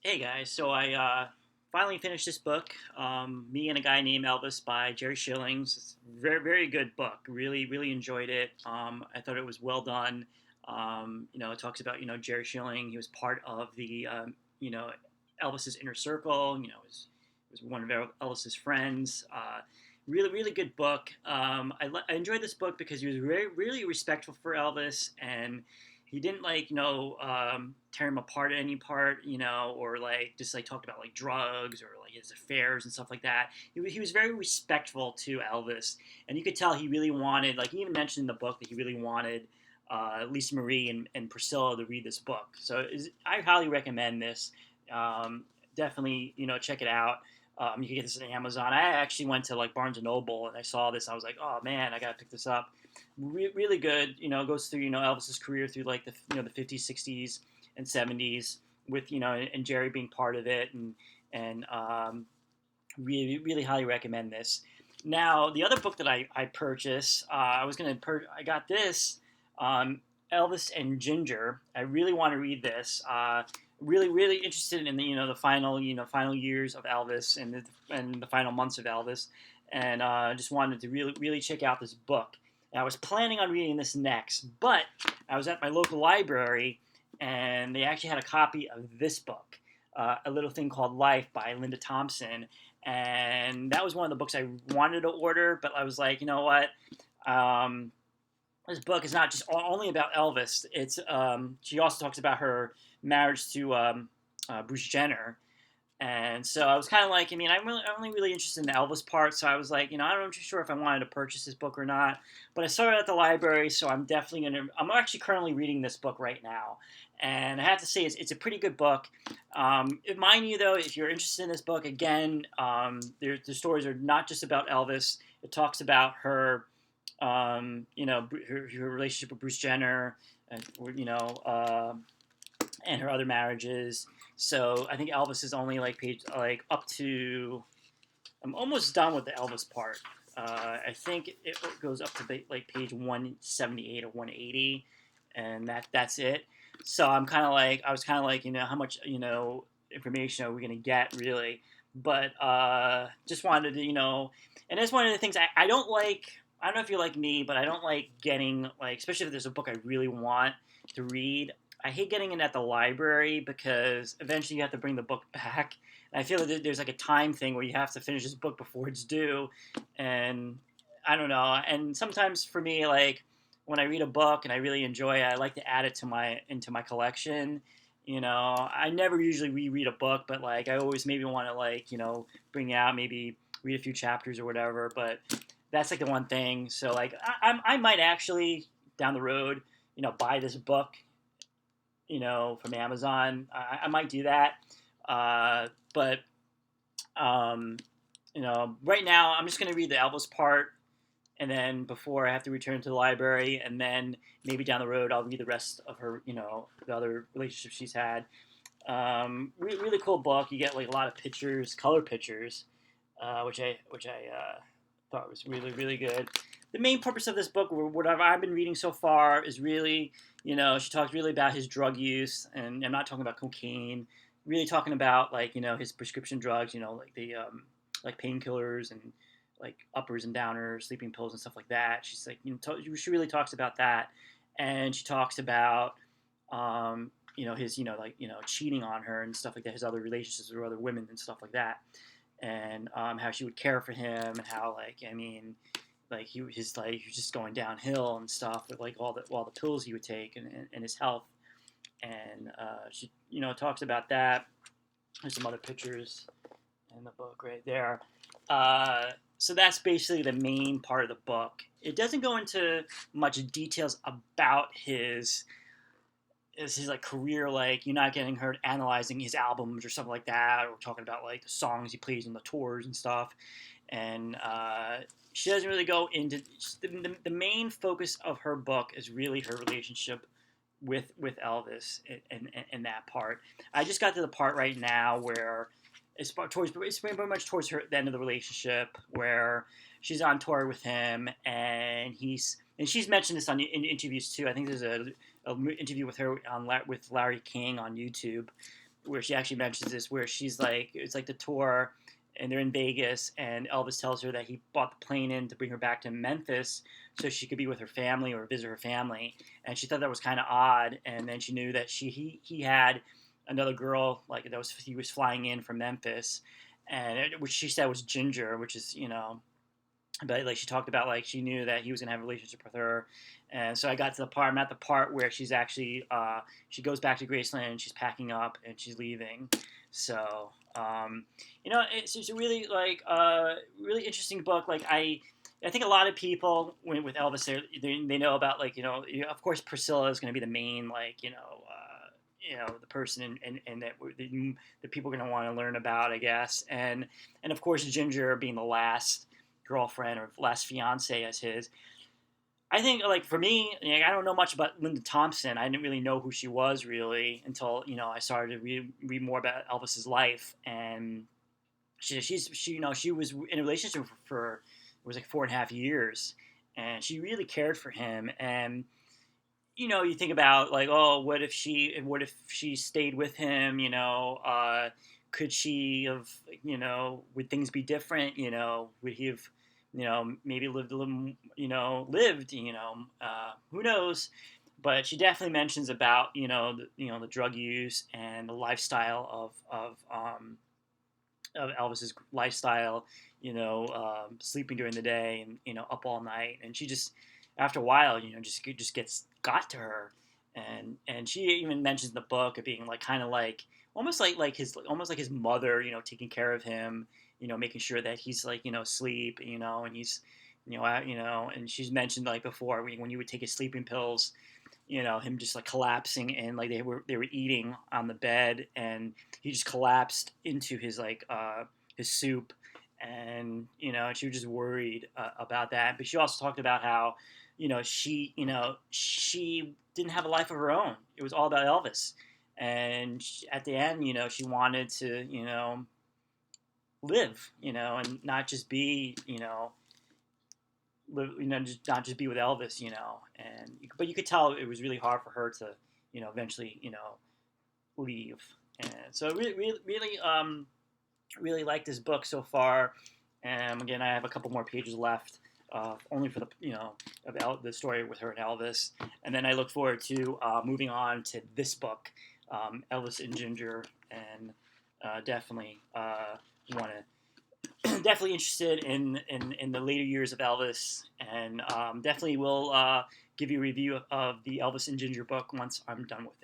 Hey guys, so I finally finished this book, Me and a Guy Named Elvis by Jerry Schillings. It's a very, very good book. Really, really enjoyed it. I thought it was well done. It talks about, Jerry Schilling. He was part of the, Elvis's inner circle. Was one of Elvis's friends. Really, really good book. I enjoyed this book because he was very, really respectful for Elvis, and he didn't tear him apart at any part, or like just like talked about like drugs or like his affairs and stuff like that. He was very respectful to Elvis, and you could tell he really wanted, like he even mentioned in the book that he really wanted Lisa Marie and Priscilla to read this book. So I highly recommend this. Definitely, check it out. You can get this on Amazon. I actually went to like Barnes and Noble and I saw this. I was like, oh man, I gotta pick this up. Really good. Goes through Elvis's career through like the 50s, 60s, and 70s with and Jerry being part of it, and really, really highly recommend this. Now the other book that I purchased, I got this, um, Elvis and Ginger. I really want to read this. Really, really interested in the final years of Elvis and the final months of Elvis, and just wanted to really, really check out this book. And I was planning on reading this next, but I was at my local library and they actually had a copy of this book, A Little Thing Called Life by Linda Thompson. And that was one of the books I wanted to order, but I was like, you know what? Um, this book is not just only about Elvis. She also talks about her marriage to Bruce Jenner, and so I was kind of like, I'm only really interested in the Elvis part. So I was like, I'm not too sure if I wanted to purchase this book or not. But I saw it at the library, so I'm definitely gonna. I'm actually currently reading this book right now, and I have to say it's a pretty good book. Mind you, though, if you're interested in this book, again, the stories are not just about Elvis. It talks about her, her relationship with Bruce Jenner, and and her other marriages. So I think Elvis is only like page like up to. I'm almost done with the Elvis part. I think it goes up to like page 178 or 180, and that's it. So I was kind of like, how much information are we gonna get really? But just wanted to, and that's one of the things I don't like. I don't know if you're like me, but I don't like getting like, especially if there's a book I really want to read. I hate getting it at the library because eventually you have to bring the book back. And I feel that there's like a time thing where you have to finish this book before it's due, and I don't know. And sometimes for me, like when I read a book and I really enjoy it, I like to add it to my into my collection. I never usually reread a book, but like I always maybe want to like bring it out, maybe read a few chapters or whatever. But that's like the one thing. So like I might actually down the road, buy this book, from Amazon. I might do that. But right now I'm just going to read the Elvis part, and then before I have to return to the library, and then maybe down the road I'll read the rest of her, the other relationships she's had. Really cool book. You get like a lot of pictures, color pictures, which I thought was really, really good. The main purpose of this book, what I've been reading so far, is really, she talks really about his drug use, and I'm not talking about cocaine. Really talking about like his prescription drugs, like the like painkillers and like uppers and downers, sleeping pills and stuff like that. She's like, she really talks about that, and she talks about his cheating on her and stuff like that, his other relationships with other women and stuff like that, and how she would care for him, and how like he was just going downhill and stuff with like all the pills he would take, and his health, and she talks about that. There's some other pictures in the book right there. So that's basically the main part of the book. It doesn't go into much details about his like career. Like you're not getting her analyzing his albums or something like that, or talking about like the songs he plays on the tours and stuff. And she doesn't really go into the main focus of her book is really her relationship with Elvis, and that part. I just got to the part right now where it's pretty much towards the end of the relationship, where she's on tour with him, and she's mentioned this in interviews too. I think there's a interview with her with Larry King on YouTube, where she actually mentions this, where she's like, it's like the tour, and they're in Vegas, and Elvis tells her that he bought the plane in to bring her back to Memphis so she could be with her family or visit her family, and she thought that was kind of odd, and then she knew that he had another girl like that was he was flying in from Memphis, and which she said was Ginger, which is but like she talked about like she knew that he was gonna have a relationship with her, and so I got to the part. I'm at the part where she's actually she goes back to Graceland and she's packing up and she's leaving. So it's just a really like really interesting book. Like I think a lot of people with Elvis they know about like of course Priscilla is going to be the main like the person and that the people are going to want to learn about, I guess, and of course Ginger being the last girlfriend or last fiance as his. I think like for me, I don't know much about Linda Thompson. I didn't really know who she was really until I started to read more about Elvis's life, and she was in a relationship for it was like 4.5 years, and she really cared for him. And you think about like, oh, what if she stayed with him? Could she have? Would things be different? Would he have? Maybe lived a little. Lived. Who knows? But she definitely mentions about the drug use and the lifestyle of Elvis's lifestyle. Sleeping during the day and up all night, and she just after a while, just got to her, and she even mentions in the book of being like kind of like almost like his mother, taking care of him, making sure that he's like sleep, and he's and she's mentioned like before when you would take his sleeping pills, him just like collapsing and like they were eating on the bed and he just collapsed into his like his soup, and she was just worried about that. But she also talked about how she didn't have a life of her own. It was all about Elvis, and at the end, she wanted to live, and not just be live, just not just be with Elvis, and but you could tell it was really hard for her to eventually leave. And so really like this book so far. And again, I have a couple more pages left, only for the the story with her and Elvis. And then I look forward to moving on to this book, Elvis and Ginger, and definitely want to. Definitely interested in the later years of Elvis, and definitely will give you a review of the Elvis and Ginger book once I'm done with it.